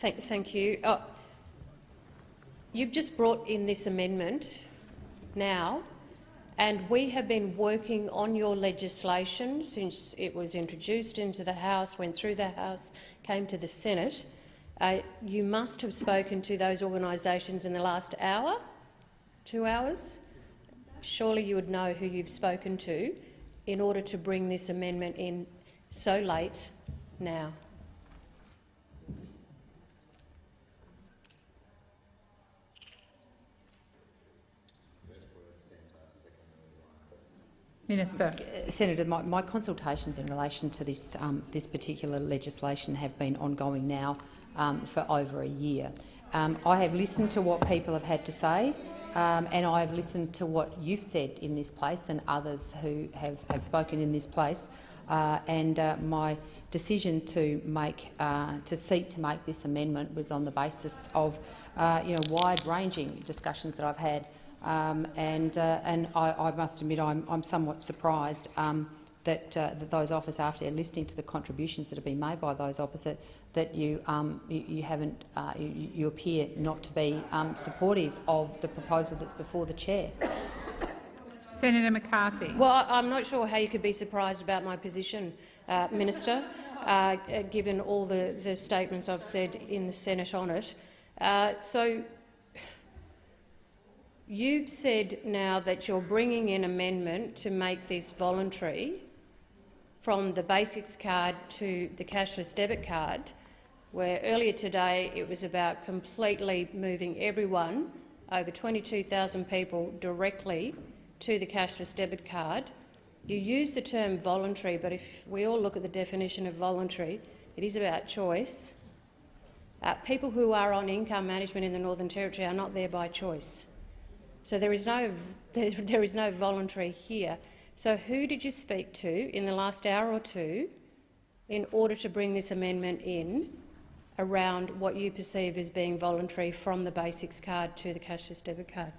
Thank you. You've just brought in this amendment now, and we have been working on your legislation since it was introduced into the House, went through the House, came to the Senate. You must have spoken to those organisations in the last hour, 2 hours. Surely you would know who you've spoken to in order to bring this amendment in so late now. Minister. Senator, my consultations in relation to this, this particular legislation have been ongoing now for over a year. I have listened to what people have had to say, and I have listened to what you've said in this place and others who have spoken in this place. My decision to seek to make this amendment was on the basis of wide-ranging discussions that I've had. I must admit I'm somewhat surprised that those opposite, after listening to the contributions that have been made by those opposite, that you appear not to be supportive of the proposal that's before the chair. Senator McCarthy. Well, I'm not sure how you could be surprised about my position, Minister, given all the statements I've said in the Senate on it. You've said now that you're bringing in amendment to make this voluntary from the basics card to the cashless debit card, where earlier today it was about completely moving everyone, over 22,000 people, directly to the cashless debit card. You use the term voluntary, but if we all look at the definition of voluntary, it is about choice. People who are on income management in the Northern Territory are not there by choice. So there is no voluntary here. So who did you speak to in the last hour or two in order to bring this amendment in around what you perceive as being voluntary from the basics card to the cashless debit card?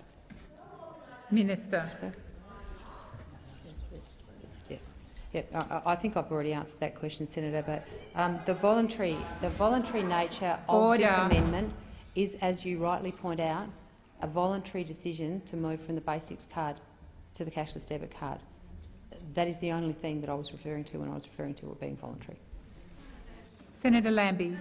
Minister. I think I've already answered that question, Senator. But the voluntary nature of Order. This amendment is, as you rightly point out, a voluntary decision to move from the basics card to the cashless debit card. That is the only thing that I was referring to when I was referring to it being voluntary. Senator Lambie.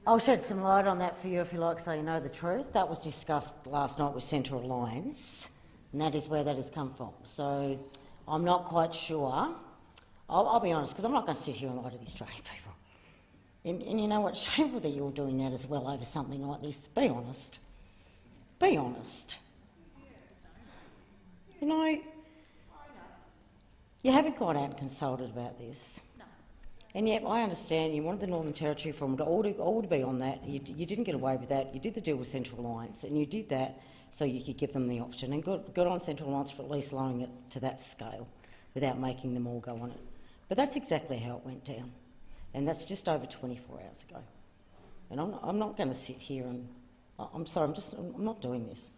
I'll shed some light on that for you if you like, so you know the truth. That was discussed last night with Centre Alliance, and that is where that has come from. So I'm not quite sure. I'll be honest, because I'm not going to sit here and lie to the Australian people. And you know what? Shameful that you're doing that as well over something like this. Be honest. Be honest. You know, you haven't gone out and consulted about this. And yet I understand you wanted the Northern Territory from all to be on that. You didn't get away with that. You did the deal with Central Alliance, and you did that so you could give them the option. And good on Central Alliance for at least lowering it to that scale without making them all go on it. But that's exactly how it went down. And that's just over 24 hours ago. And I'm not going to sit here and... I'm sorry, I'm not doing this.